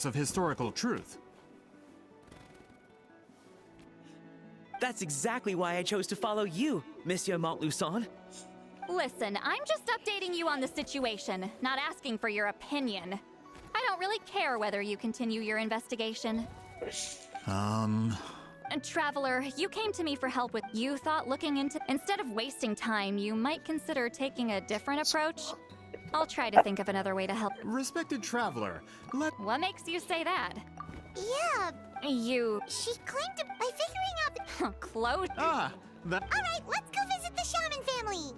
of historical truth. That's exactly why I chose to follow you, Monsieur Montluçon. Listen, I'm just updating you on the situation, not asking for your opinion. I don't really care whether you continue your investigation. Traveler, you came to me for help with... You thought looking into... Instead of wasting time, you might consider taking a different approach? I'll try to think of another way to help. Respected traveler, What makes you say that? Yeah. She claimed to... by figuring out the... Close. Ah, that... Alright, let's go visit the shaman family!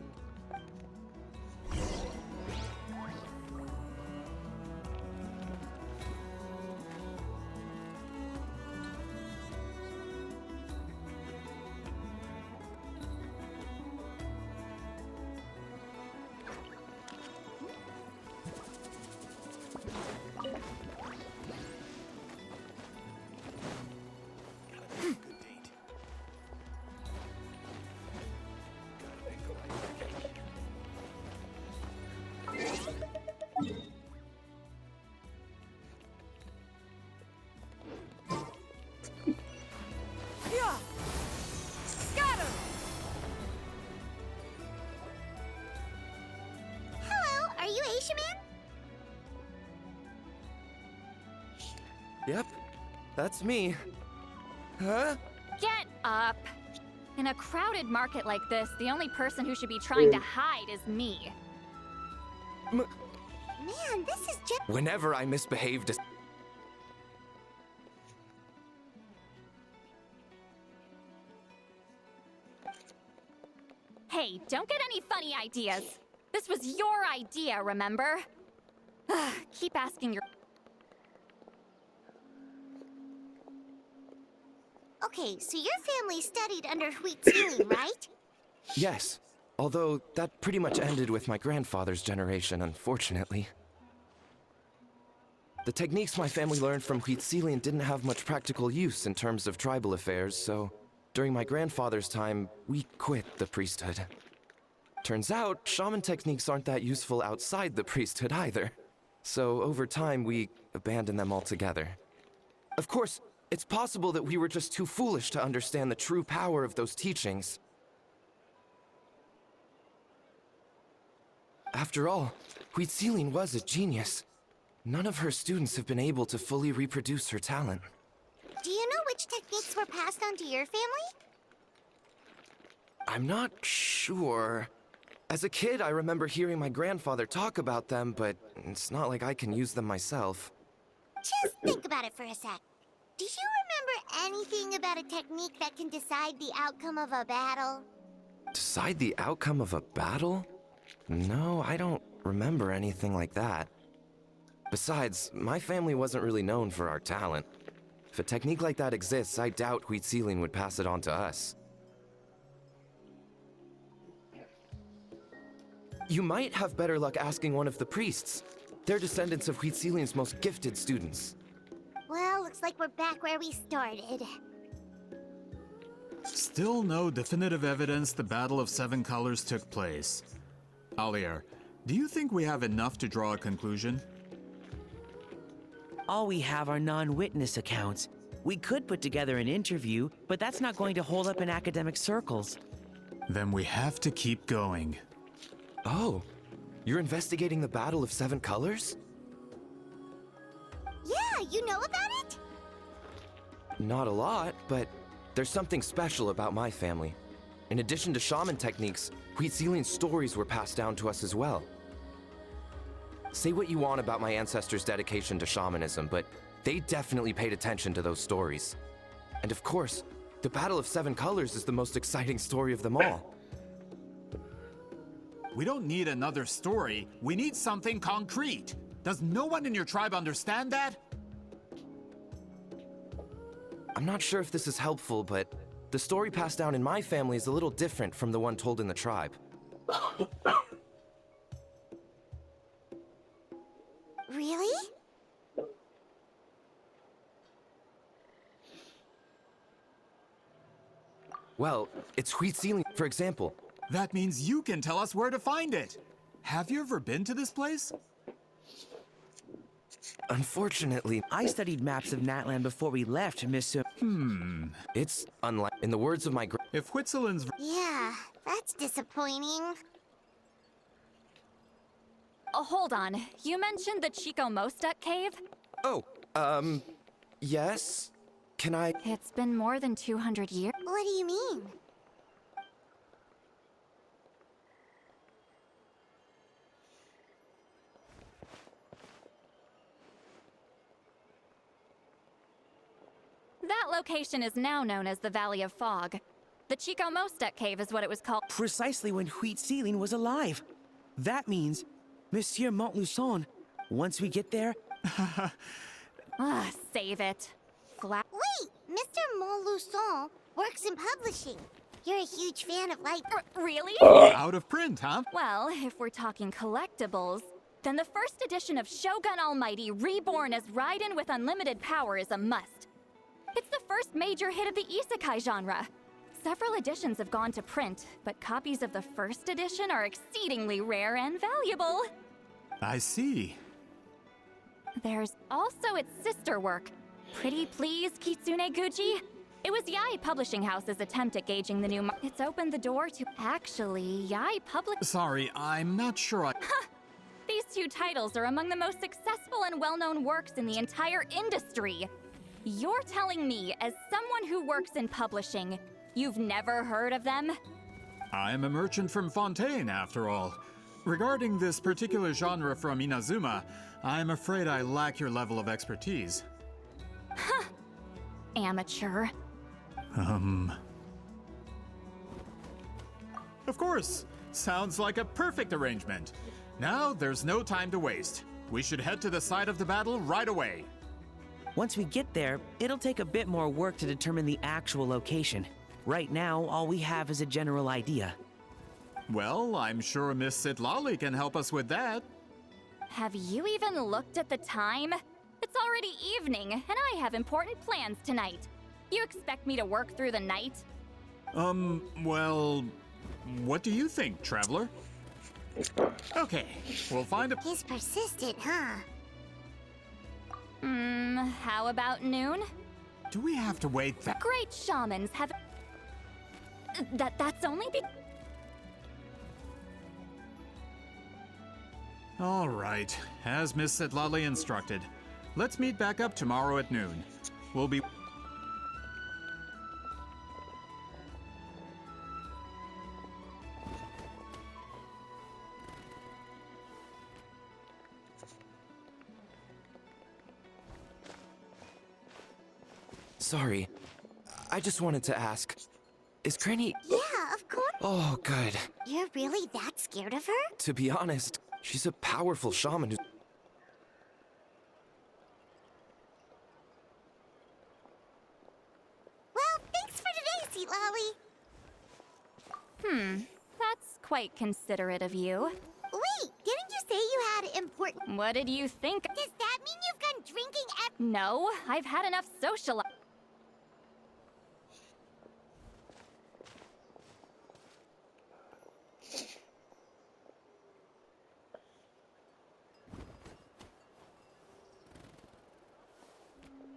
Yep, that's me. Huh? Get up! In a crowded market like this, the only person who should be trying to hide is me. Man, this is just... Whenever I misbehaved as... Hey, don't get any funny ideas. This was your idea, remember? Keep asking your... Okay, so your family studied under Mictlan, right? Yes, although that pretty much ended with my grandfather's generation, unfortunately. The techniques my family learned from Mictlan didn't have much practical use in terms of tribal affairs, so during my grandfather's time, we quit the priesthood. Turns out, shaman techniques aren't that useful outside the priesthood either. So over time, we abandoned them altogether. Of course, it's possible that we were just too foolish to understand the true power of those teachings. After all, Mictlan was a genius. None of her students have been able to fully reproduce her talent. Do you know which techniques were passed on to your family? I'm not sure. As a kid, I remember hearing my grandfather talk about them, but it's not like I can use them myself. Just think about it for a sec. Do you remember anything about a technique that can decide the outcome of a battle? Decide the outcome of a battle? No, I don't remember anything like that. Besides, my family wasn't really known for our talent. If a technique like that exists, I doubt Mictlan would pass it on to us. You might have better luck asking one of the priests. They're descendants of Mictlan's most gifted students. Well, looks like we're back where we started. Still no definitive evidence the Battle of Seven Colors took place. Alier, do you think we have enough to draw a conclusion? All we have are non-witness accounts. We could put together an interview, but that's not going to hold up in academic circles. Then we have to keep going. Oh, you're investigating the Battle of Seven Colors? Yeah, you know about it? Not a lot, but there's something special about my family. In addition to shaman techniques, Mictlan's stories were passed down to us as well. Say what you want about my ancestors' dedication to shamanism, but they definitely paid attention to those stories. And of course, the Battle of Seven Colors is the most exciting story of them all. We don't need another story. We need something concrete. Does no one in your tribe understand that? I'm not sure if this is helpful, but the story passed down in my family is a little different from the one told in the tribe. Really? Well, it's Mictlan, for example. That means you can tell us where to find it. Have you ever been to this place? Unfortunately, I studied maps of Natlan before we left, Monsieur. it's unlike. In the words of my If Whitzelin's Yeah, that's disappointing. Oh, hold on. You mentioned the Chico Mostek cave? yes? Can I? It's been more than 200 years. What do you mean? That location is now known as the Valley of Fog. The Chico Mostek cave is what it was called. Precisely when Huitziling was alive. That means, Monsieur Montluçon, once we get there, Save it. Wait, Mr. Montluçon works in publishing. You're a huge fan of light. Really? out of print, huh? Well, if we're talking collectibles, then the first edition of Shogun Almighty reborn as Raiden with unlimited power is a must. It's the first major hit of the isekai genre. Several editions have gone to print, but copies of the first edition are exceedingly rare and valuable. I see. There's also its sister work, Pretty Please Kitsune Guji. It was Yai Publishing House's attempt at gauging the new It's opened the door to... Actually, Yai Sorry, I'm not sure These two titles are among the most successful and well-known works in the entire industry. You're telling me, as someone who works in publishing, you've never heard of them? I'm a merchant from Fontaine, after all. Regarding this particular genre from Inazuma, I'm afraid I lack your level of expertise. Amateur. Of course! Sounds like a perfect arrangement. Now, there's no time to waste. We should head to the site of the battle right away. once we get there, it'll take a bit more work to determine the actual location. Right now, all we have is a general idea. Well, I'm sure Miss Citlali can help us with that. Have you even looked at the time? It's already evening, and I have important plans tonight. You expect me to work through the night? Well, what do you think, Traveler? Okay, we'll find a... He's persistent, huh? How about noon? Do we have to wait that... Great shamans have... That's only All right, as Miss Citlali instructed. Let's meet back up tomorrow at noon. We'll be... Sorry. I just wanted to ask. Is Granny... Yeah, of course. Oh, good. You're really that scared of her? To be honest, she's a powerful shaman who... Well, thanks for today, Citlali. That's quite considerate of you. Wait, didn't you say you had important... What did you think? Does that mean you've gone drinking No, I've had enough social...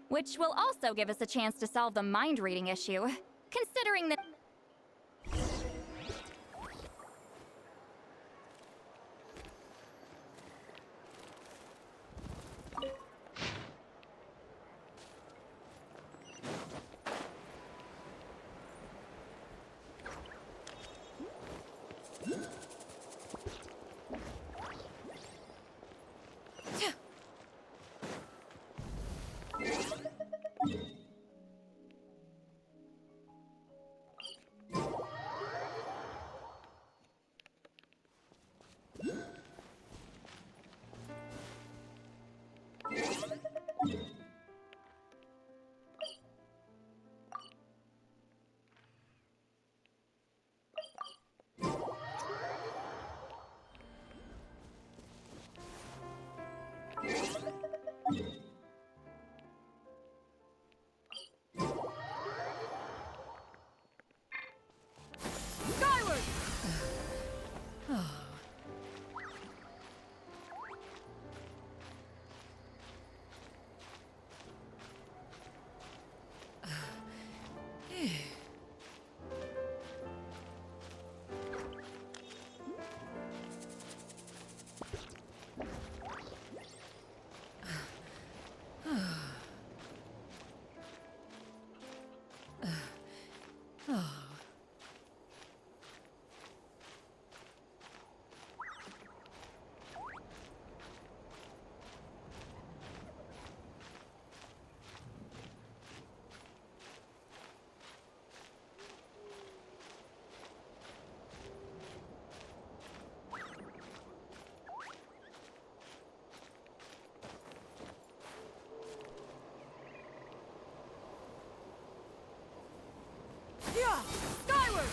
Which will also give us a chance to solve the mind reading issue. Considering that... Skyward!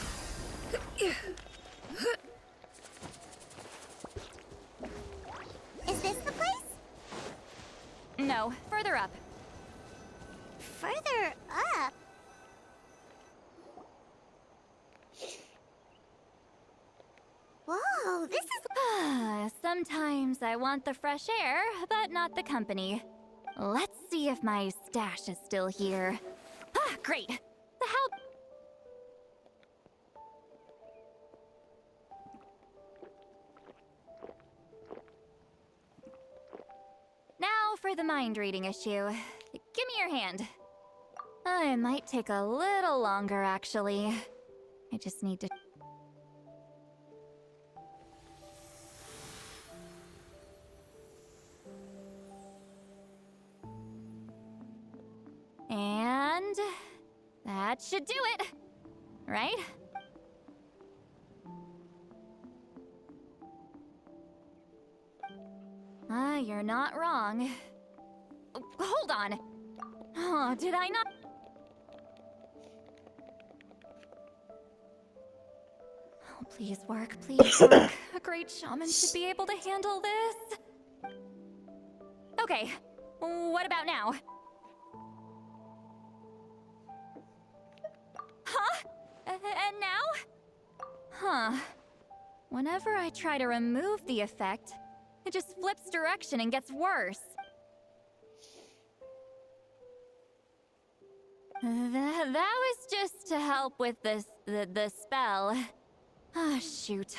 Is this the place? No, further up. Further up? Whoa, this is... Sometimes I want the fresh air, but not the company. Let's see if my stash is still here. Ah, great! The hell... Now for the mind reading issue. Give me your hand. It might take a little longer, actually. I just need to... And... that should do it! Right? You're not wrong. Hold on! Oh, did I not... Oh, please work, please work. A great shaman should be able to handle this. Okay, what about now? Huh? And now? Huh. Whenever I try to remove the effect, it just flips direction and gets worse. That was just to help with the spell. Ah, shoot.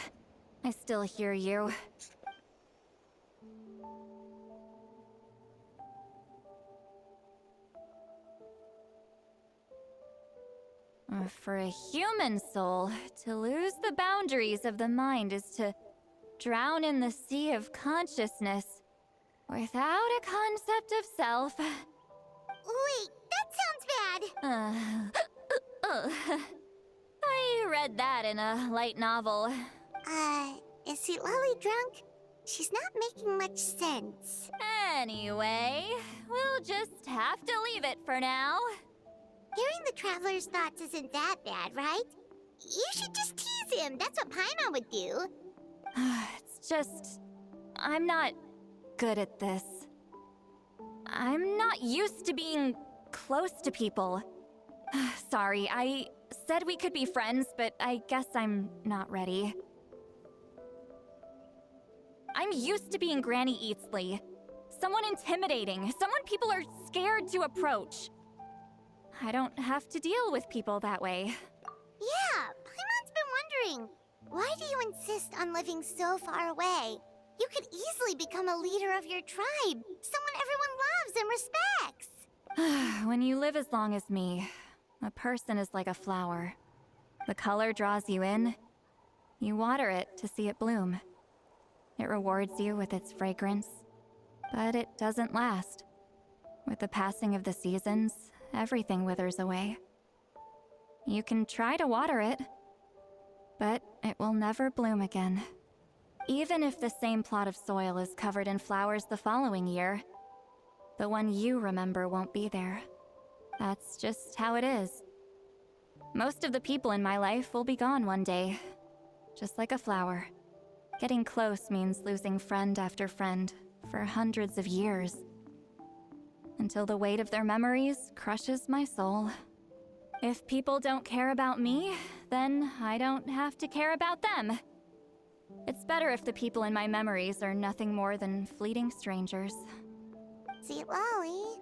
I still hear you. For a human soul, to lose the boundaries of the mind is to drown in the sea of consciousness without a concept of self. Wait, that sounds bad. I read that in a light novel. Is Citlali drunk? She's not making much sense. Anyway, we'll just have to leave it for now. Hearing the Traveler's thoughts isn't that bad, right? You should just tease him. That's what Paimon would do. It's just... I'm not good at this. I'm not used to being close to people. Sorry, I said we could be friends, but I guess I'm not ready. I'm used to being Granny Eatsley. Someone intimidating, someone people are scared to approach. I don't have to deal with people that way. Yeah, Paimon's been wondering. Why do you insist on living so far away? You could easily become a leader of your tribe. Someone everyone loves and respects. When you live as long as me, a person is like a flower. The color draws you in. You water it to see it bloom. It rewards you with its fragrance, but it doesn't last. With the passing of the seasons, everything withers away. You can try to water it, but it will never bloom again. Even if the same plot of soil is covered in flowers the following year, the one you remember won't be there. That's just how it is. Most of the people in my life will be gone one day, just like a flower. Getting close means losing friend after friend for hundreds of years, until the weight of their memories crushes my soul. If people don't care about me, then I don't have to care about them. It's better if the people in my memories are nothing more than fleeting strangers. Citlali.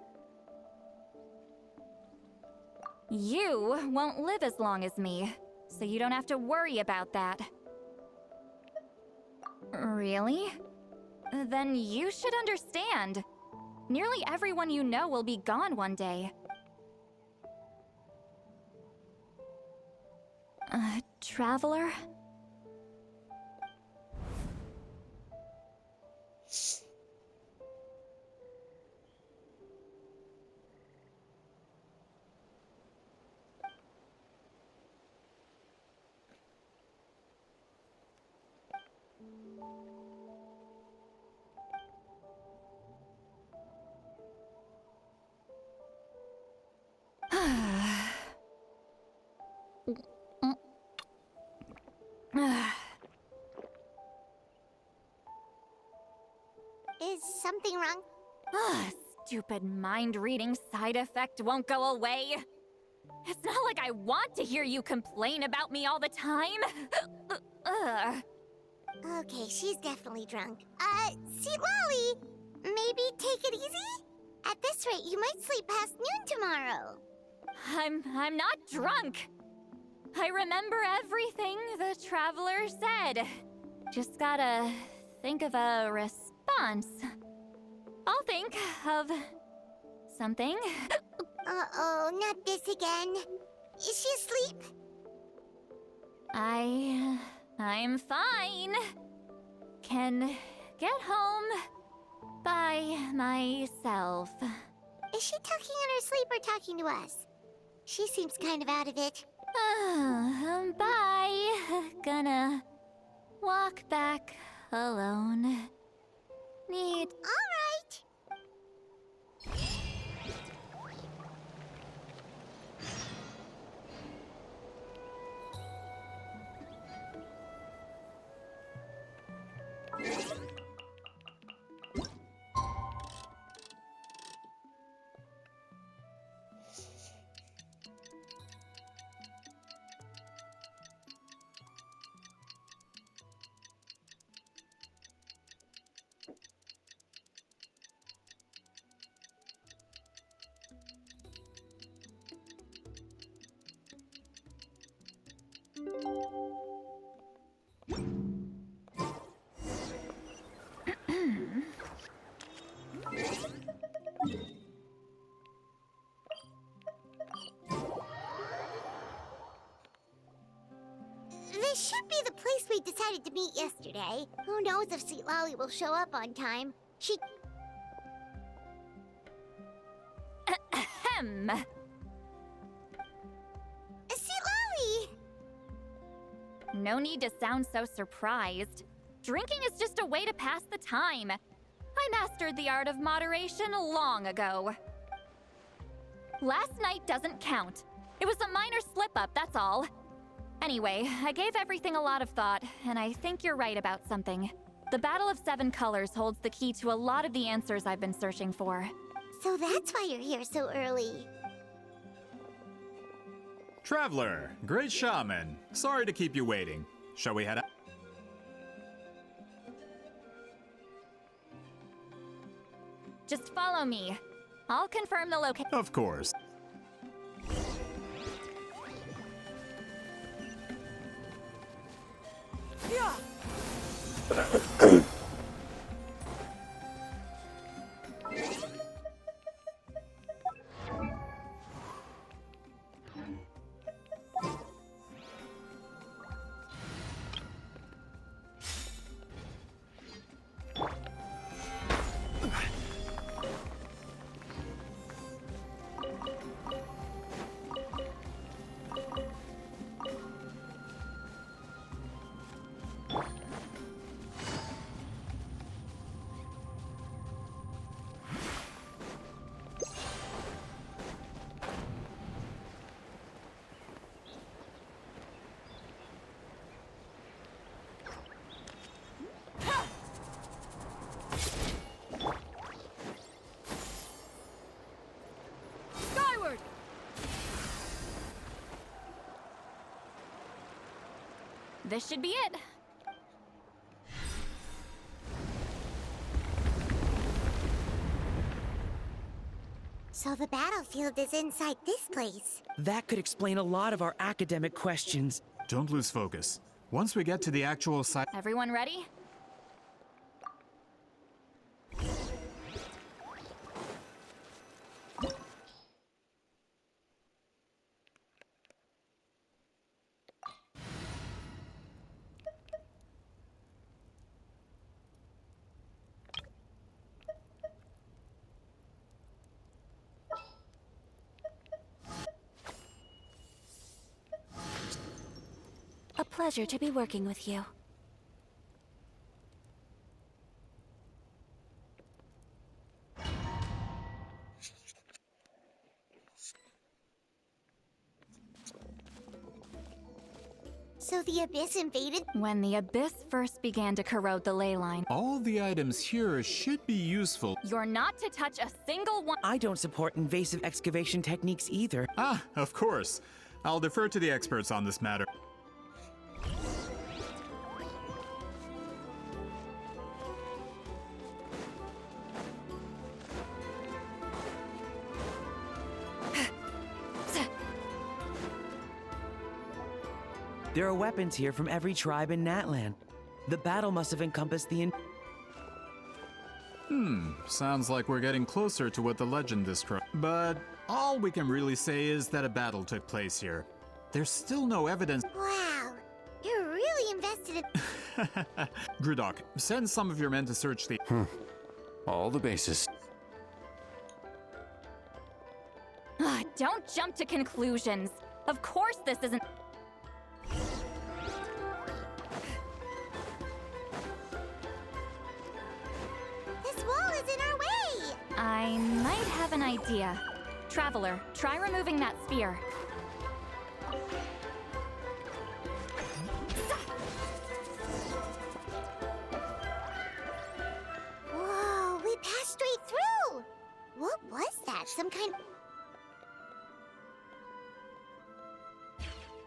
You won't live as long as me, so you don't have to worry about that. Really? Then you should understand. Nearly everyone you know will be gone one day. Traveler? something wrong? Ugh, stupid mind-reading side effect won't go away. It's not like I want to hear you complain about me all the time. Ugh. Okay, she's definitely drunk. Citlali, maybe take it easy? At this rate, you might sleep past noon tomorrow. I'm not drunk. I remember everything the traveler said. Just gotta think of a response. I'll think of something. Uh-oh, not this again. Is she asleep? I'm fine. Can get home by myself. Is she talking in her sleep or talking to us? She seems kind of out of it. Bye. Gonna walk back alone. Need. All right. This should be the place we decided to meet yesterday. Who knows if Citlali will show up on time? She... Ahem. Citlali! No need to sound so surprised. Drinking is just a way to pass the time. I mastered the art of moderation long ago. Last night doesn't count. It was a minor slip-up, that's all. Anyway, I gave everything a lot of thought, and I think you're right about something. The Battle of Seven Colors holds the key to a lot of the answers I've been searching for. So that's why you're here so early. Traveler, great shaman. Sorry to keep you waiting. Shall we head out? Just follow me. I'll confirm the location. Of course. This should be it. So the battlefield is inside this place. That could explain a lot of our academic questions. Don't lose focus. Once we get to the actual site. Everyone ready? A pleasure to be working with you. So the Abyss invaded? When the Abyss first began to corrode the ley line. All the items here should be useful. You're not to touch a single one. I don't support invasive excavation techniques either. Ah, of course. I'll defer to the experts on this matter. There are weapons here from every tribe in Natlan. The battle must have encompassed the Sounds like we're getting closer to what the legend describes. But all we can really say is that a battle took place here. There's still no evidence. Wow, you're really invested in... Gridok, send some of your men to search the... All the bases. Don't jump to conclusions. Of course this isn't... This wall is in our way! I might have an idea. Traveler, try removing that spear. Whoa, we passed straight through! What was that? Some kind...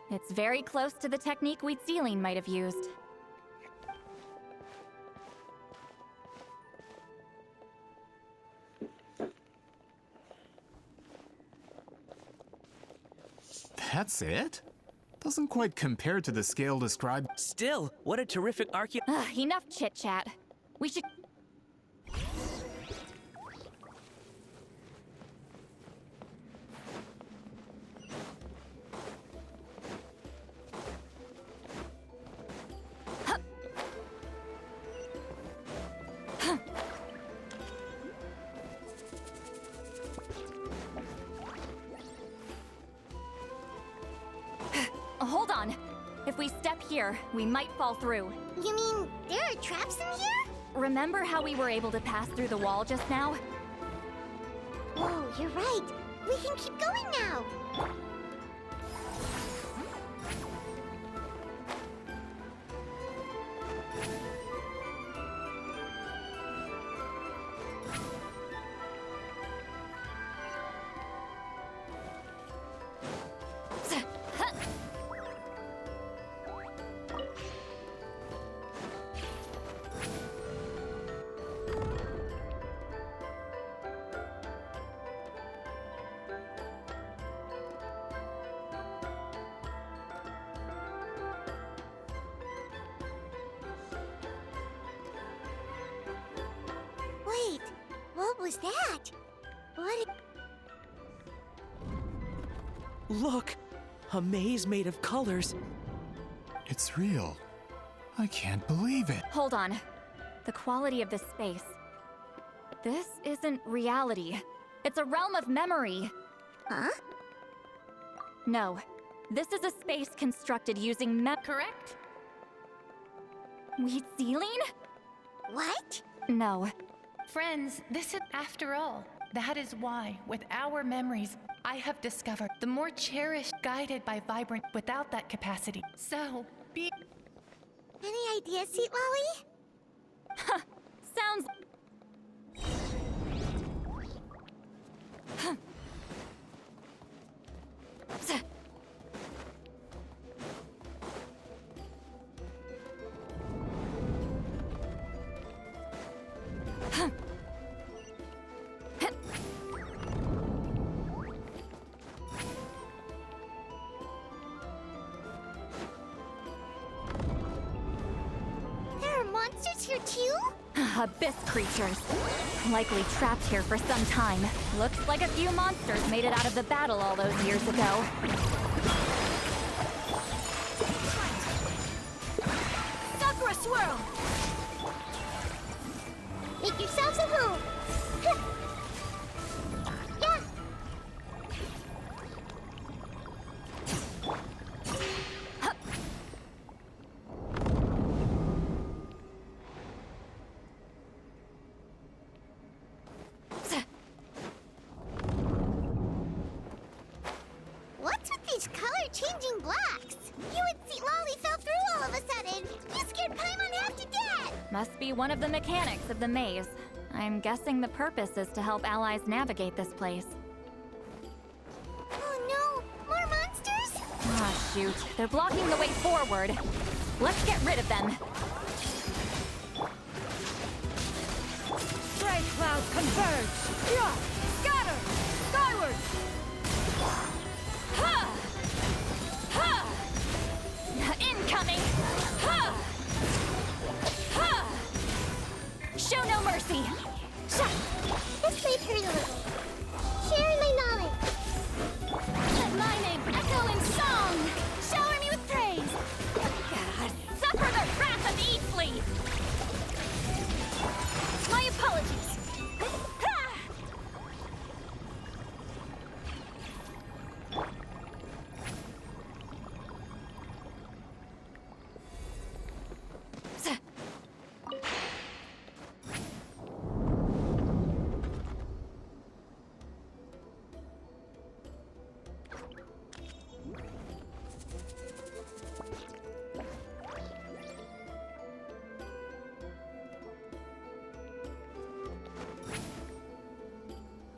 It's very close to the technique Mictlan might have used. That's it? Doesn't quite compare to the scale described. Still, what a terrific Enough chit-chat. We should... Hold on. If we step here, we might fall through. You mean there are traps in here? Remember how we were able to pass through the wall just now? Whoa, you're right. We can keep going now. Wait, what was that? What? Look! A maze made of colors. It's real. I can't believe it. Hold on. The quality of this space. This isn't reality. It's a realm of memory. Huh? No. This is a space constructed using correct? Mictlan? What? No. Friends, this is after all. That is why, with our memories, I have discovered the more cherished, guided by vibrant without that capacity. So, be... Any ideas, Citlali? Sounds... There are monsters here too? Abyss creatures. Likely trapped here for some time. Looks like a few monsters made it out of the battle all those years ago. Sakura swirl! Make yourselves at home! Yeah! What's with these color-changing blocks? You and Citlali fell Must be one of the mechanics of the maze. I'm guessing the purpose is to help allies navigate this place. Oh no! More monsters? Ah, shoot. They're blocking the way forward. Let's get rid of them. Bright clouds converge! Yeah! Scatter! Skyward! Ha! Ha! Incoming! Ha! Ha! Show no mercy! Sha! This might hurt a little. Sharing my knowledge. Let my name echo in song! Shower me with praise! God, suffer the wrath of Eastleaf! My apologies! Ha!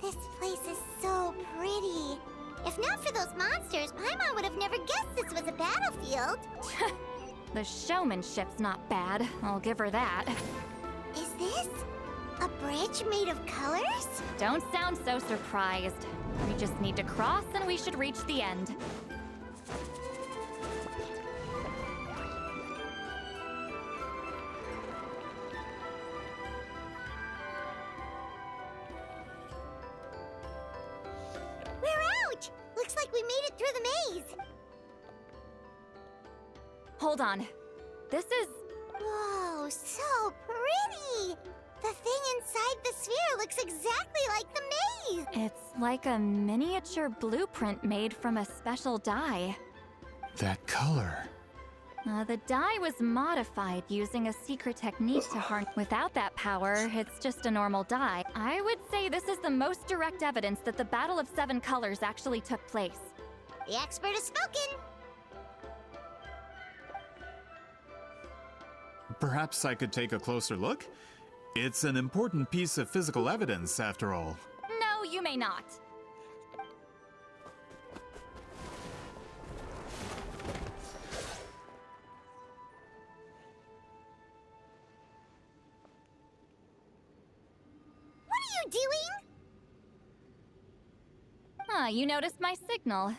This place is so pretty. If not for those monsters, Paimon would have never guessed this was a battlefield. The showmanship's not bad, I'll give her that. Is this a bridge made of colors? Don't sound so surprised. We just need to cross and we should reach the end. We're out! Looks like we made it through the maze. Hold on. This is... Whoa, so pretty! The thing inside the sphere looks exactly like the maze! It's like a miniature blueprint made from a special dye. That color. The dye was modified using a secret technique to harness. Without that power, it's just a normal dye. I would say this is the most direct evidence that the Battle of Seven Colors actually took place. The expert has spoken! Perhaps I could take a closer look? It's an important piece of physical evidence, after all. No, you may not. What are you doing? Ah, you noticed my signal.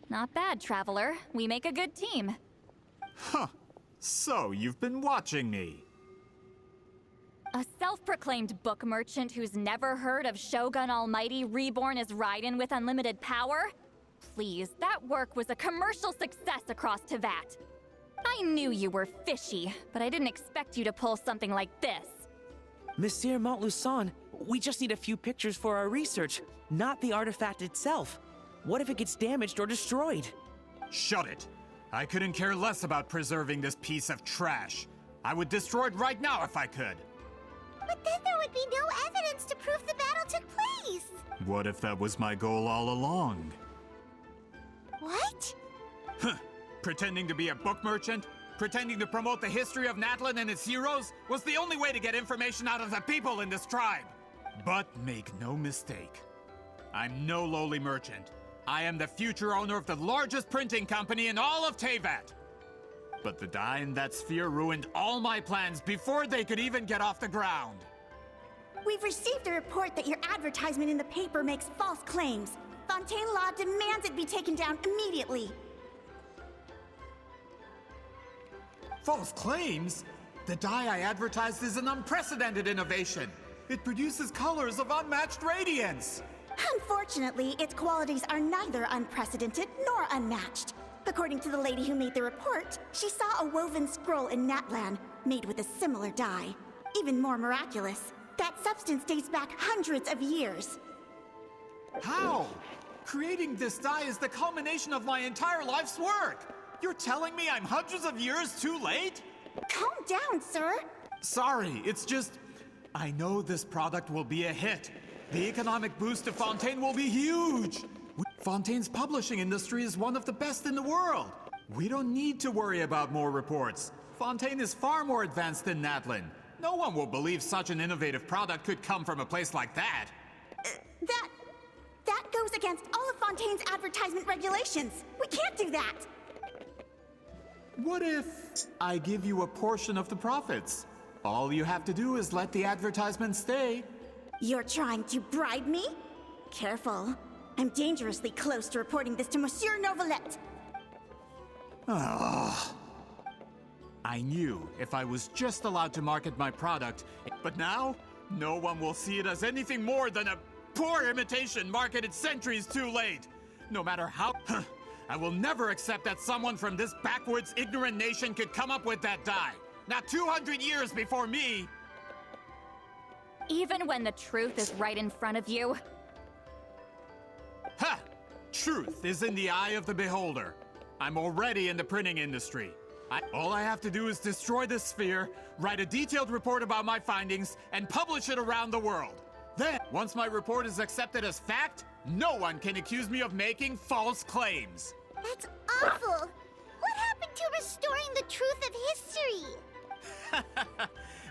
Not bad, Traveler. We make a good team. Huh. So, you've been watching me. A self-proclaimed book merchant who's never heard of Shogun Almighty reborn as Raiden with unlimited power? Please, that work was a commercial success across Teyvat. I knew you were fishy, but I didn't expect you to pull something like this. Monsieur Montluçon, we just need a few pictures for our research, not the artifact itself. What if it gets damaged or destroyed? Shut it! I couldn't care less about preserving this piece of trash. I would destroy it right now if I could. But then there would be no evidence to prove the battle took place! What if that was my goal all along? What? Pretending to be a book merchant? Pretending to promote the history of Natlan and its heroes was the only way to get information out of the people in this tribe. But make no mistake, I'm no lowly merchant. I am the future owner of the largest printing company in all of Teyvat. But the dye in that sphere ruined all my plans before they could even get off the ground. We've received a report that your advertisement in the paper makes false claims. Fontaine Law demands it be taken down immediately. False claims? The dye I advertised is an unprecedented innovation. It produces colors of unmatched radiance. Unfortunately, its qualities are neither unprecedented nor unmatched. According to the lady who made the report, she saw a woven scroll in Natlan made with a similar dye. Even more miraculous, that substance dates back hundreds of years. How? Creating this dye is the culmination of my entire life's work. You're telling me I'm hundreds of years too late? Calm down, sir. Sorry, it's just... I know this product will be a hit. The economic boost to Fontaine will be huge. Fontaine's publishing industry is one of the best in the world. We don't need to worry about more reports. Fontaine is far more advanced than Natlan. No one will believe such an innovative product could come from a place like that. That goes against all of Fontaine's advertisement regulations. We can't do that. What if I give you a portion of the profits? All you have to do is let the advertisement stay. You're trying to bribe me? Careful. I'm dangerously close to reporting this to Monsieur Novelette. I knew if I was just allowed to market my product, but now no one will see it as anything more than a poor imitation marketed centuries too late. No matter how... I will never accept that someone from this backwoods, ignorant nation could come up with that dye. Not 200 years before me! Even when the truth is right in front of you? Ha! Truth is in the eye of the beholder. I'm already in the printing industry. All I have to do is destroy this sphere, write a detailed report about my findings, and publish it around the world. Then, once my report is accepted as fact, no one can accuse me of making false claims. That's awful. What happened to restoring the truth of history?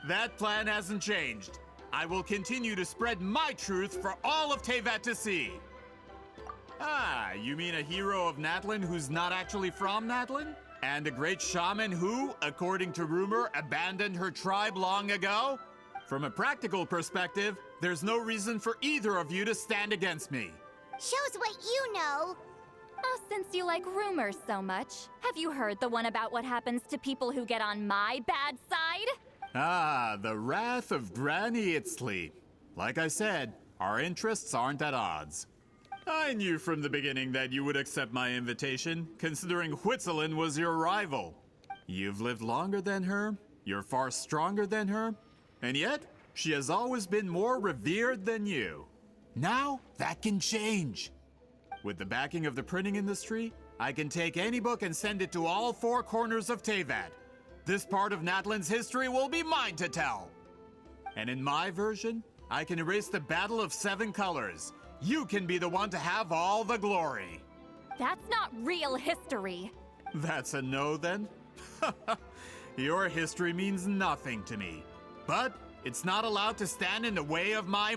That plan hasn't changed. I will continue to spread my truth for all of Teyvat to see. Ah, you mean a hero of Natlan who's not actually from Natlan? And a great shaman who, according to rumor, abandoned her tribe long ago? From a practical perspective, there's no reason for either of you to stand against me. Shows what you know. Oh, since you like rumors so much, have you heard the one about what happens to people who get on my bad side? Ah, the wrath of Granny Itzli. Like I said, our interests aren't at odds. I knew from the beginning that you would accept my invitation, considering Huitzilin was your rival. You've lived longer than her, you're far stronger than her, and yet, she has always been more revered than you. Now, that can change. With the backing of the printing industry, I can take any book and send it to all four corners of Teyvat. This part of Natlan's history will be mine to tell. And in my version, I can erase the Battle of Seven Colors. You can be the one to have all the glory. That's not real history. That's a no, then? Your history means nothing to me. But it's not allowed to stand in the way of my...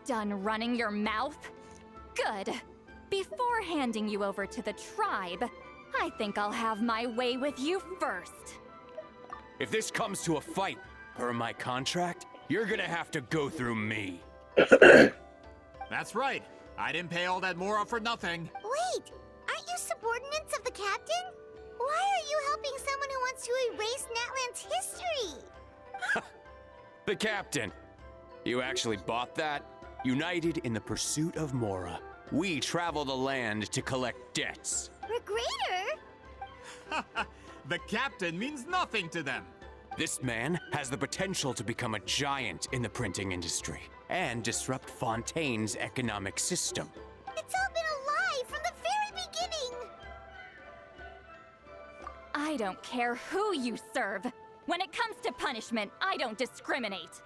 Done running your mouth? Good. Before handing you over to the tribe, I think I'll have my way with you first. If this comes to a fight, per my contract, you're gonna have to go through me. That's right. I didn't pay all that Mora for nothing. Wait, aren't you subordinates of the captain? Why are you helping someone who wants to erase Natlan's history? The captain. You actually bought that? United in the pursuit of Mora, we travel the land to collect debts. Regrader? The captain means nothing to them. This man has the potential to become a giant in the printing industry and disrupt Fontaine's economic system. It's all been a lie from the very beginning. I don't care who you serve. When it comes to punishment, I don't discriminate.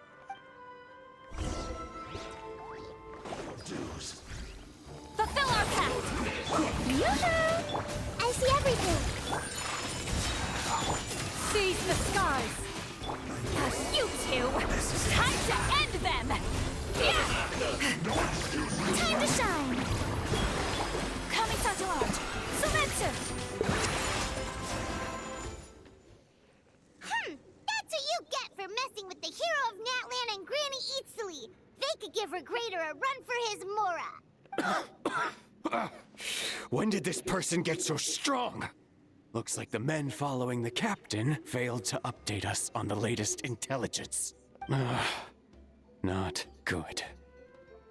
Fulfill our pact! Yoo-hoo! I see everything. Seize the skies! Now you two! Time to end them! Yeah! Time to shine. Kami-sato out! Sumetsu! That's what you get for messing with the hero of Natlan and Granny Itzli. They could give Regrader a run for his Mora. When did this person get so strong? Looks like the men following the captain failed to update us on the latest intelligence. Not good.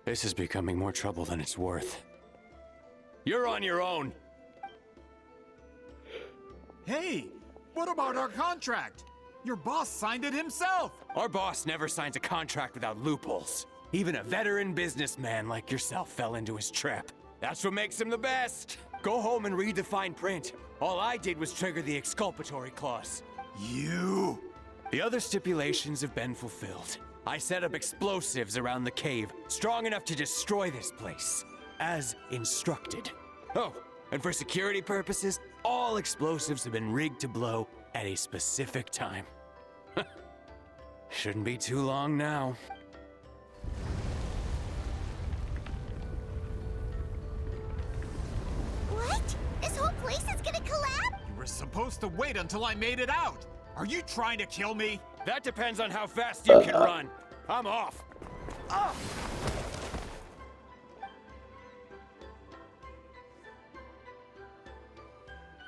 This is becoming more trouble than it's worth. You're on your own! Hey, what about our contract? Your boss signed it himself. Our boss never signs a contract without loopholes. Even a veteran businessman like yourself fell into his trap. That's what makes him the best. Go home and read the fine print. All I did was trigger the exculpatory clause. You... The other stipulations have been fulfilled. I set up explosives around the cave, strong enough to destroy this place, as instructed. Oh, and for security purposes, all explosives have been rigged to blow at a specific time. Shouldn't be too long now. What? This whole place is gonna collapse? You were supposed to wait until I made it out. Are you trying to kill me? That depends on how fast you can run. I'm off.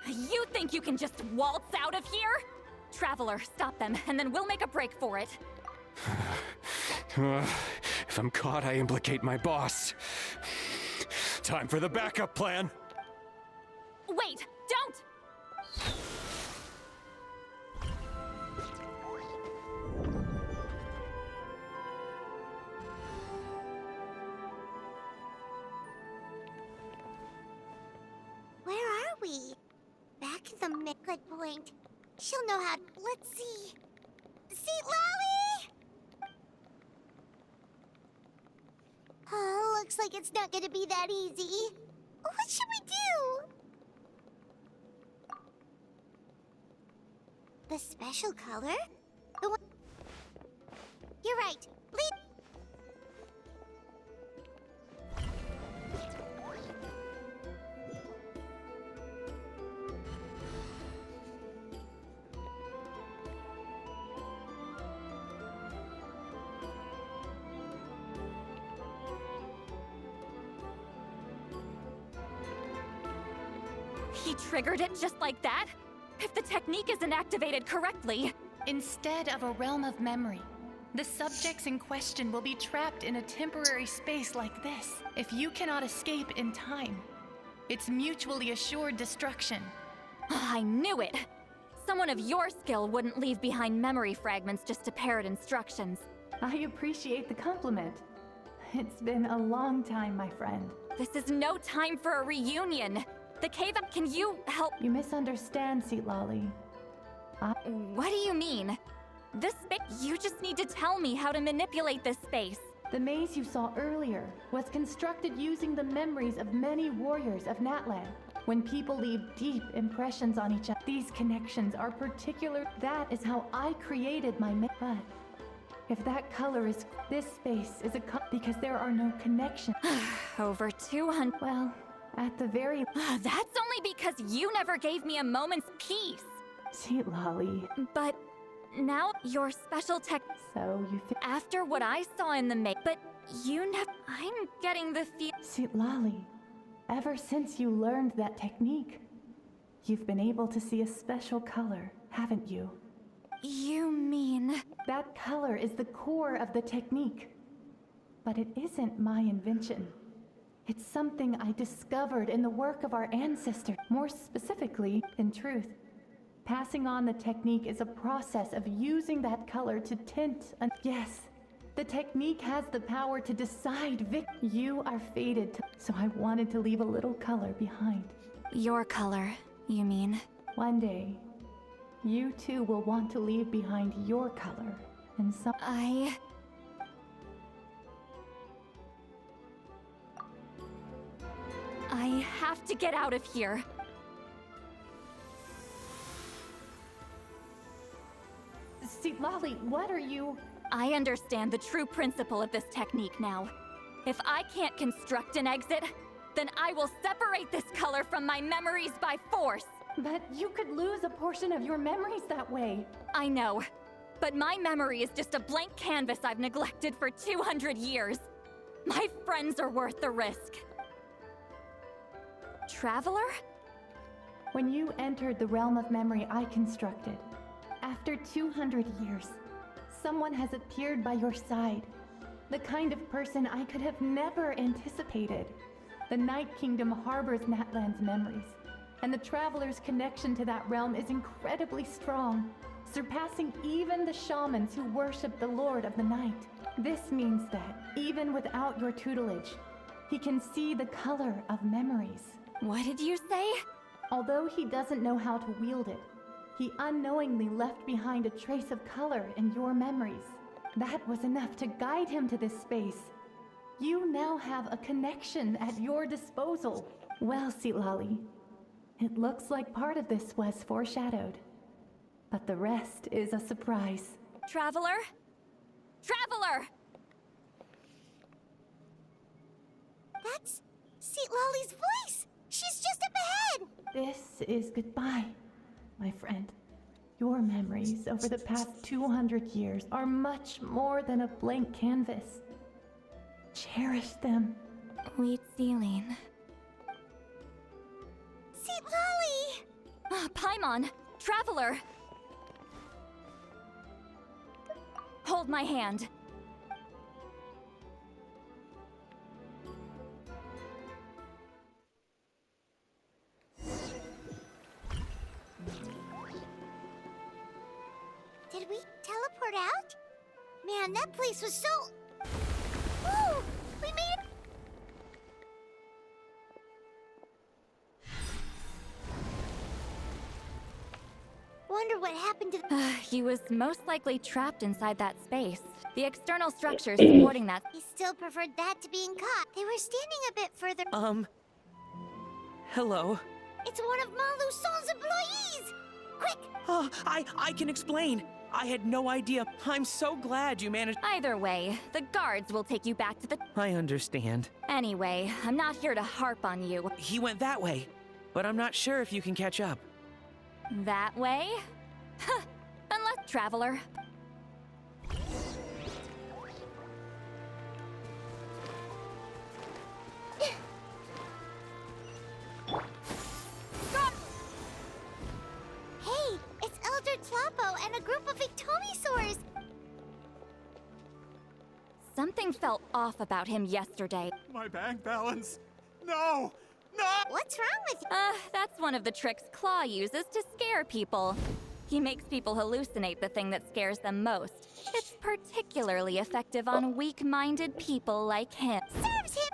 You think you can just waltz out of here? Traveler, stop them, and then we'll make a break for it. If I'm caught, I implicate my boss. Time for the backup plan. Wait, don't! Where are we? Back at the Mictlan point. She'll know how. Let's see. Citlali! Oh, looks like it's not gonna be that easy. What should we do? The special color? The one. You're right. Lead. He triggered it just like that? If the technique isn't activated correctly... Instead of a realm of memory, the subjects in question will be trapped in a temporary space like this. If you cannot escape in time, it's mutually assured destruction. I knew it! Someone of your skill wouldn't leave behind memory fragments just to parrot instructions. I appreciate the compliment. It's been a long time, my friend. This is no time for a reunion! The cave up, can you help? You misunderstand, Citlali. What do you mean? This space, you just need to tell me how to manipulate this space. The maze you saw earlier was constructed using the memories of many warriors of Natlan. When people leave deep impressions on each other, these connections are particular. That is how I created my But if that color is, this space is because there are no connections. Over 200. Well, at the very... That's only because you never gave me a moment's peace. Citlali. But now your special tech... So you think... After what I saw in the but you never... I'm getting the feel... Citlali, ever since you learned that technique, you've been able to see a special color, haven't you? You mean... That color is the core of the technique. But it isn't my invention. It's something I discovered in the work of our ancestors. More specifically, in truth, passing on the technique is a process of using that color to tint and yes, the technique has the power to decide You are fated to, so I wanted to leave a little color behind. Your color, you mean? One day, you too will want to leave behind your color, and some... I have to get out of here. Citlali, what are you... I understand the true principle of this technique now. If I can't construct an exit, then I will separate this color from my memories by force. But you could lose a portion of your memories that way. I know, but my memory is just a blank canvas I've neglected for 200 years. My friends are worth the risk. Traveler? When you entered the realm of memory I constructed, after 200 years, someone has appeared by your side. The kind of person I could have never anticipated. The Night Kingdom harbors Natlan's memories, and the Traveler's connection to that realm is incredibly strong, surpassing even the shamans who worship the Lord of the Night. This means that, even without your tutelage, he can see the color of memories. What did you say? Although he doesn't know how to wield it, he unknowingly left behind a trace of color in your memories. That was enough to guide him to this space. You now have a connection at your disposal. Well, Citlali, it looks like part of this was foreshadowed, but the rest is a surprise. Traveler, Traveler! That's Citlali's voice! She's just up ahead! This is goodbye, my friend. Your memories over the past 200 years are much more than a blank canvas. Cherish them. Wheatsealing. Citlali! Paimon! Traveler! Hold my hand. Did we teleport out? Man, that place was so... Woo! We made it... Wonder what happened to... He was most likely trapped inside that space. The external structure supporting that... He still preferred that to being caught. They were standing a bit further... Hello? It's one of Malu Son's employees! Quick! Oh, I can explain. I had no idea. I'm so glad you managed. Either way, the guards will take you back to the... I understand. Anyway, I'm not here to harp on you. He went that way, but I'm not sure if you can catch up. That way? Huh. Unless, Traveler. Hey, it's Elder Tlapo and a group of Victomisaurs! Something felt off about him yesterday. My bank balance. No! No! What's wrong with you? That's one of the tricks Claw uses to scare people. He makes people hallucinate the thing that scares them most. It's particularly effective on weak-minded people like him. Serves him!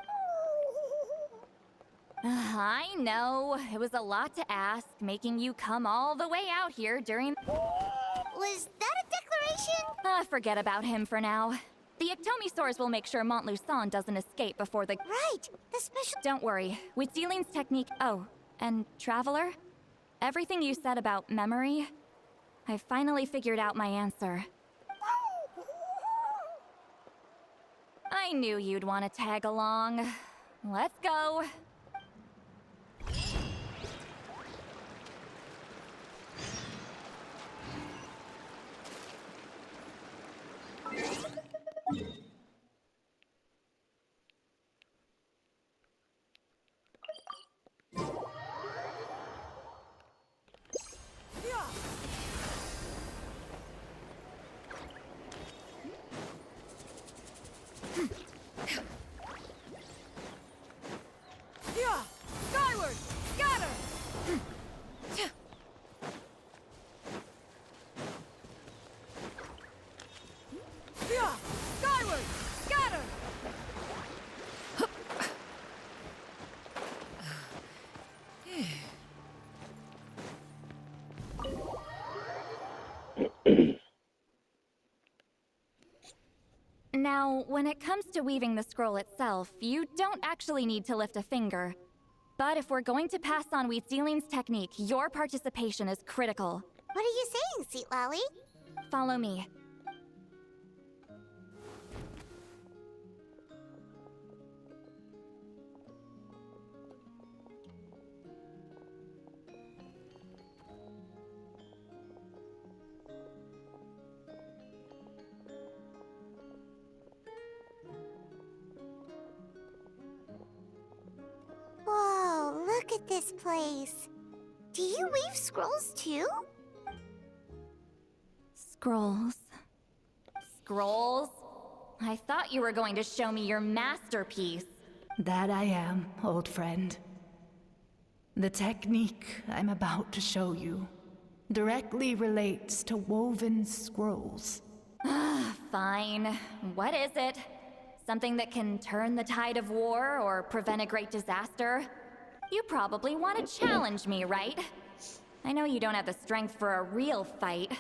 I know. It was a lot to ask, making you come all the way out here during... Was that a declaration? Forget about him for now. The Ectomisaurs will make sure Montluçon doesn't escape before the... Right! The special... Don't worry. With Dealing's technique... Oh, and Traveler? Everything you said about memory... I finally figured out my answer. I knew you'd want to tag along. Let's go. Skyward! Scatter! Skyward! Scatter! Now, when it comes to weaving the scroll itself, you don't actually need to lift a finger. But if we're going to pass on Wheatsealing's technique, your participation is critical. What are you saying, Citlali? Follow me. Whoa, look at this place. Do you weave scrolls too? Scrolls. Scrolls? I thought you were going to show me your masterpiece. That I am, old friend. The technique I'm about to show you directly relates to woven scrolls. Fine. What is it? Something that can turn the tide of war or prevent a great disaster? You probably want to challenge me, right? I know you don't have the strength for a real fight,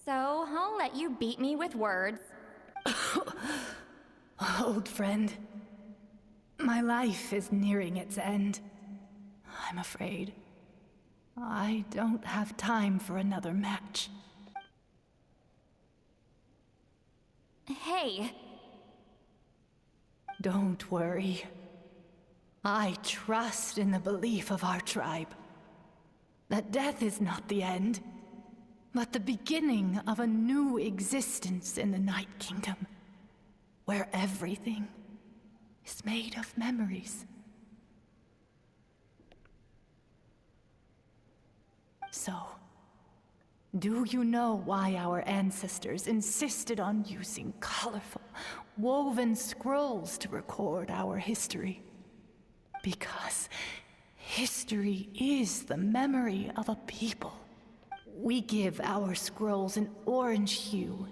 so I'll let you beat me with words. Old friend, my life is nearing its end. I'm afraid I don't have time for another match. Hey. Don't worry. I trust in the belief of our tribe that death is not the end, but the beginning of a new existence in the Night Kingdom, where everything is made of memories. So, do you know why our ancestors insisted on using colorful, woven scrolls to record our history? Because history is the memory of a people. We give our scrolls an orange hue,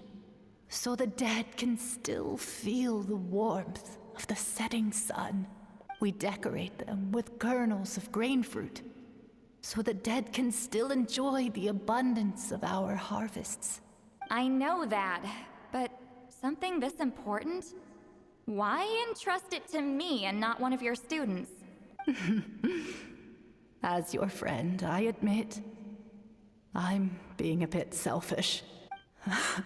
so the dead can still feel the warmth of the setting sun. We decorate them with kernels of grain fruit, so the dead can still enjoy the abundance of our harvests. I know that, but something this important? Why entrust it to me and not one of your students? As your friend, I admit, I'm being a bit selfish. I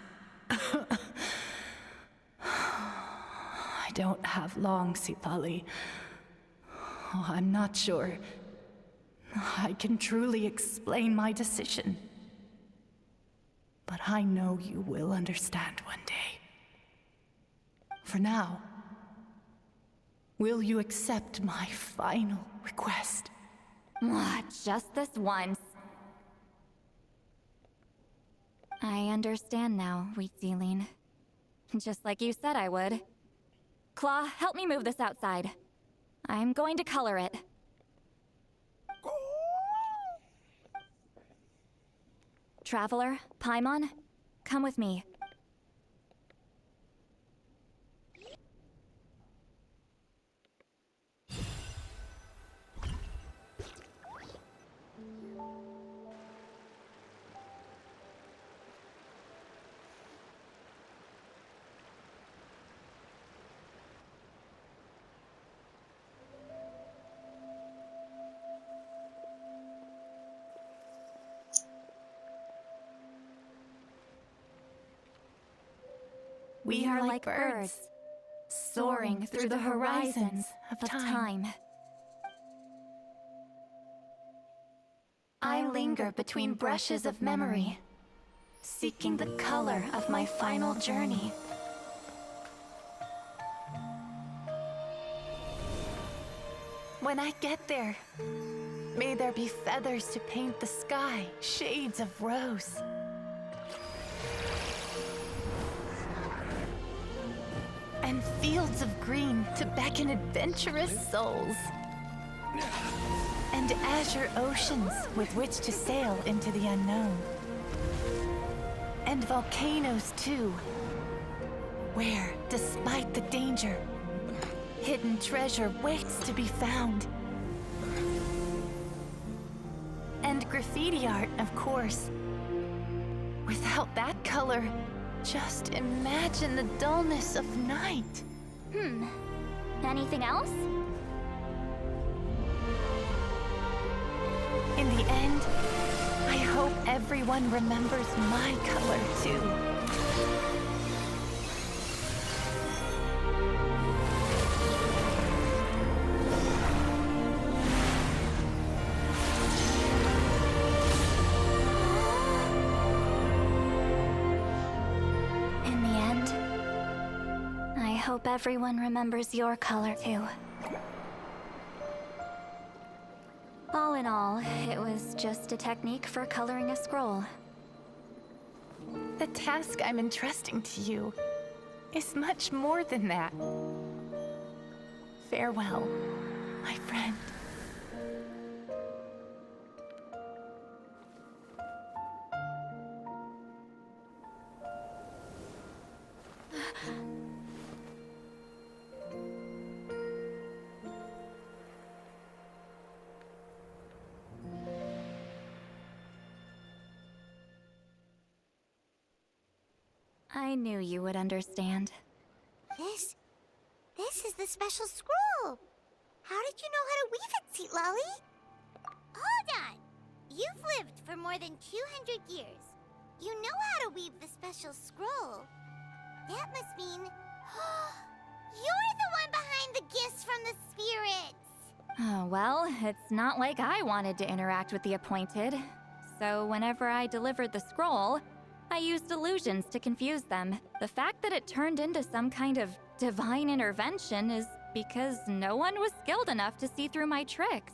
don't have long, Citlali. Oh, I'm not sure I can truly explain my decision. But I know you will understand one day. For now, will you accept my final request? Just this once. I understand now, Mictlan. Just like you said I would. Claw, help me move this outside. I'm going to color it. Traveler, Paimon, come with me. We are like birds, soaring through the horizons of time. I linger between brushes of memory, seeking the color of my final journey. When I get there, may there be feathers to paint the sky, shades of rose. And fields of green to beckon adventurous souls. And azure oceans with which to sail into the unknown. And volcanoes too, where, despite the danger, hidden treasure waits to be found. And graffiti art, of course. Without that color, just imagine the dullness of night. Anything else? In the end, I hope everyone remembers my color too. In the end, I hope everyone remembers your color too. All in all, it was just a technique for coloring a scroll. The task I'm entrusting to you is much more than that. Farewell, my friend. I knew you would understand. This is the special scroll. How did you know how to weave it, Citlali? Hold on. You've lived for more than 200 years. You know how to weave the special scroll. That must mean... You're the one behind the gifts from the spirits! Oh, well, it's not like I wanted to interact with the appointed. So whenever I delivered the scroll, I used illusions to confuse them. The fact that it turned into some kind of divine intervention is because no one was skilled enough to see through my tricks.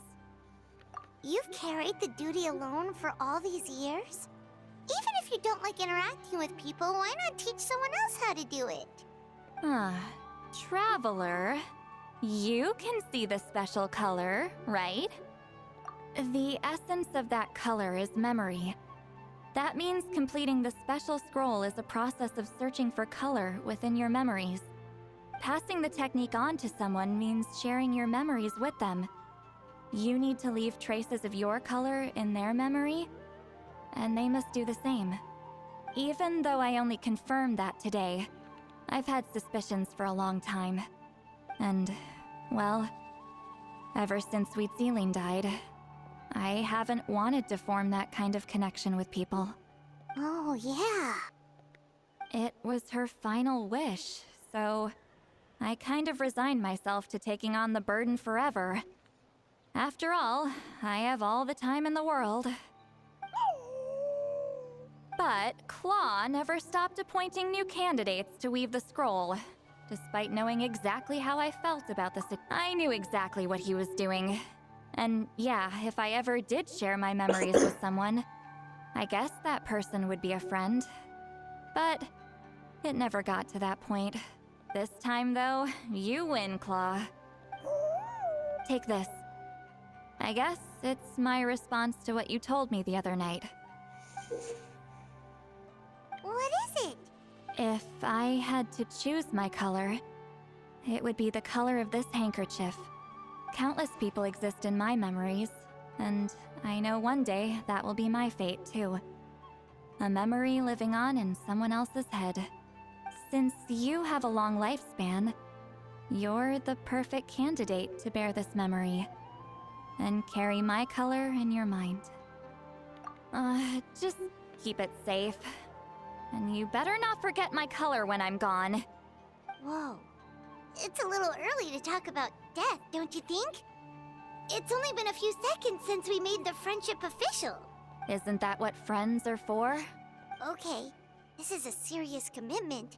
You've carried the duty alone for all these years? Even if you don't like interacting with people, why not teach someone else how to do it? Traveler, you can see the special color, right? The essence of that color is memory. That means completing the special scroll is a process of searching for color within your memories. Passing the technique on to someone means sharing your memories with them. You need to leave traces of your color in their memory, and they must do the same. Even though I only confirmed that today, I've had suspicions for a long time. And, well, ever since Sweet Celine died, I haven't wanted to form that kind of connection with people. Oh, yeah. It was her final wish, so I kind of resigned myself to taking on the burden forever. After all, I have all the time in the world. But Claw never stopped appointing new candidates to weave the scroll. Despite knowing exactly how I felt about the I knew exactly what he was doing. And yeah, if I ever did share my memories with someone, I guess that person would be a friend. But it never got to that point. This time, though, you win, Claw. Take this. I guess it's my response to what you told me the other night. What is it? If I had to choose my color, it would be the color of this handkerchief. Countless people exist in my memories, and I know one day that will be my fate, too. A memory living on in someone else's head. Since you have a long lifespan, you're the perfect candidate to bear this memory and carry my color in your mind. Just keep it safe. And you better not forget my color when I'm gone. Whoa. It's a little early to talk about death, don't you think? It's only been a few seconds since we made the friendship official. Isn't that what friends are for? Okay, this is a serious commitment.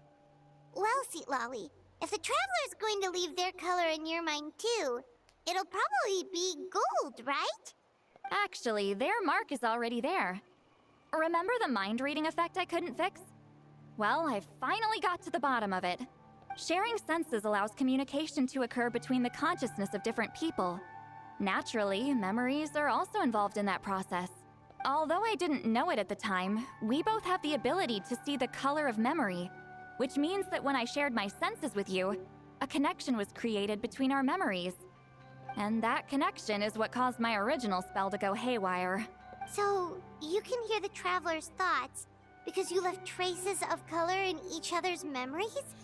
Well, Citlali, if the Traveler's going to leave their color in your mind too, it'll probably be gold, right? Actually, their mark is already there. Remember the mind-reading effect I couldn't fix? Well, I finally got to the bottom of it. Sharing senses allows communication to occur between the consciousness of different people. Naturally, memories are also involved in that process. Although I didn't know it at the time, we both have the ability to see the color of memory, which means that when I shared my senses with you, a connection was created between our memories. And that connection is what caused my original spell to go haywire. So, you can hear the Traveler's thoughts because you left traces of color in each other's memories?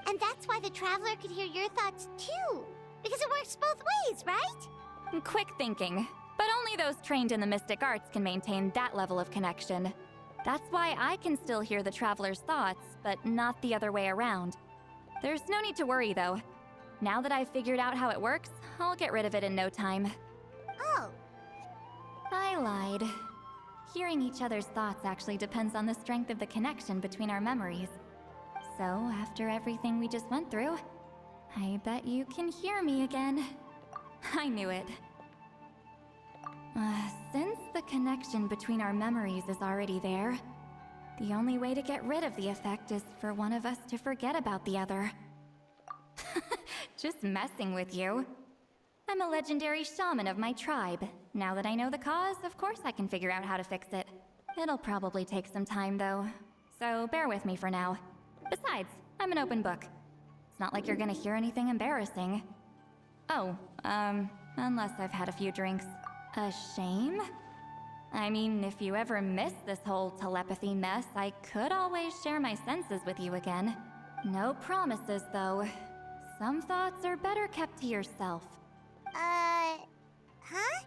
And that's why the Traveler could hear your thoughts too, because it works both ways, right? Quick thinking, but only those trained in the mystic arts can maintain that level of connection. That's why I can still hear the Traveler's thoughts, but not the other way around. There's no need to worry, though. Now that I've figured out how it works, I'll get rid of it in no time. Oh. I lied. Hearing each other's thoughts actually depends on the strength of the connection between our memories. So, after everything we just went through, I bet you can hear me again. I knew it. Since the connection between our memories is already there, the only way to get rid of the effect is for one of us to forget about the other. Just messing with you. I'm a legendary shaman of my tribe. Now that I know the cause, of course I can figure out how to fix it. It'll probably take some time, though. So bear with me for now. Besides, I'm an open book. It's not like you're gonna hear anything embarrassing. Oh, unless I've had a few drinks. A shame? I mean, if you ever miss this whole telepathy mess, I could always share my senses with you again. No promises, though. Some thoughts are better kept to yourself. Huh?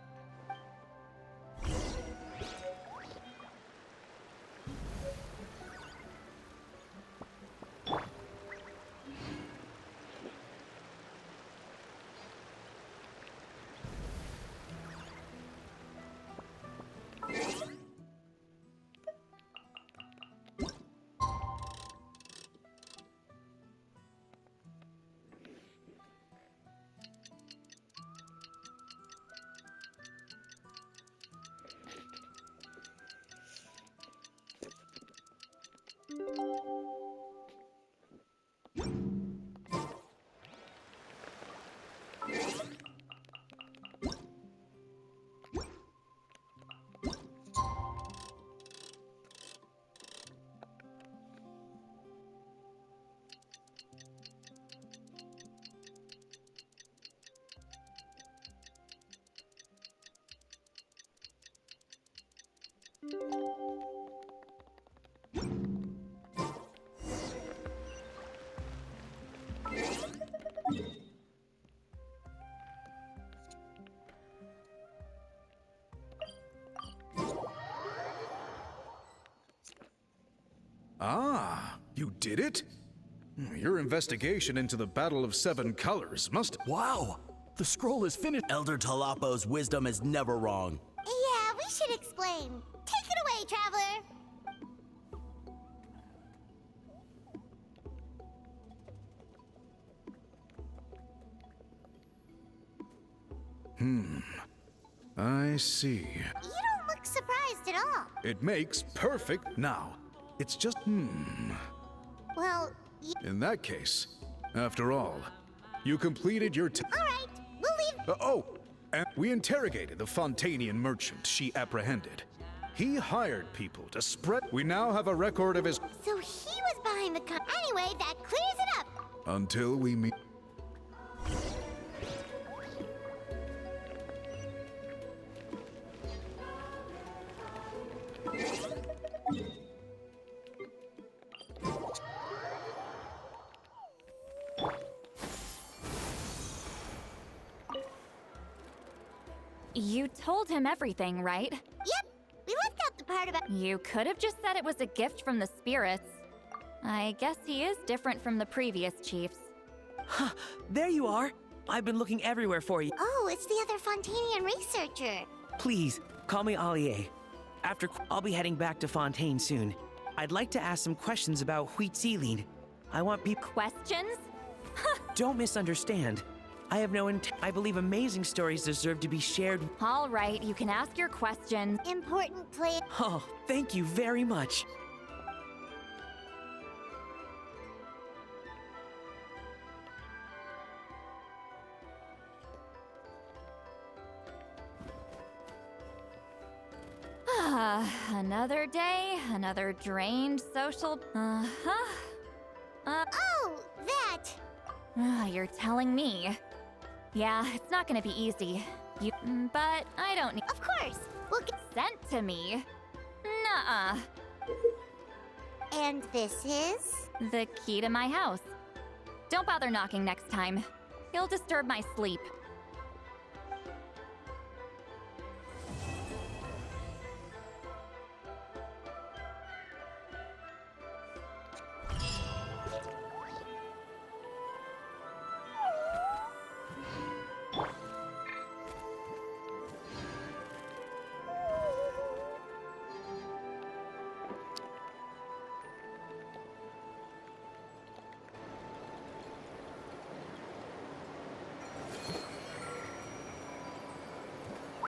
Ah, you did it? Your investigation into the Battle of Seven Colors must— Wow! The scroll is finished. Elder Talapo's wisdom is never wrong. Yeah, we should explain. Take it away, Traveler! I see. You don't look surprised at all. It makes perfect now. It's just, Well, In that case, after all, you completed your all right, we'll leave. and we interrogated the Fontanian merchant she apprehended. He hired people to spread— We now have a record of his— So he was behind the Anyway, that clears it up. Until we meet— You told him everything, right? Yep, we left out the part about. You could have just said it was a gift from the spirits. I guess he is different from the previous chiefs. There you are. I've been looking everywhere for you. Oh, it's the other Fontanian researcher. Please, call me Allier. I'll be heading back to Fontaine soon. I'd like to ask some questions about Huitzilin. I want people— Questions? Don't misunderstand. I have no I believe amazing stories deserve to be shared. All right, you can ask your questions. Important play. Oh, thank you very much. Another day, another drained social. Oh, that. You're telling me. Yeah, it's not gonna be easy. But I don't need. Of course, we'll get. Sent to me? Nuh-uh. And this is? The key to my house. Don't bother knocking next time. You'll disturb my sleep.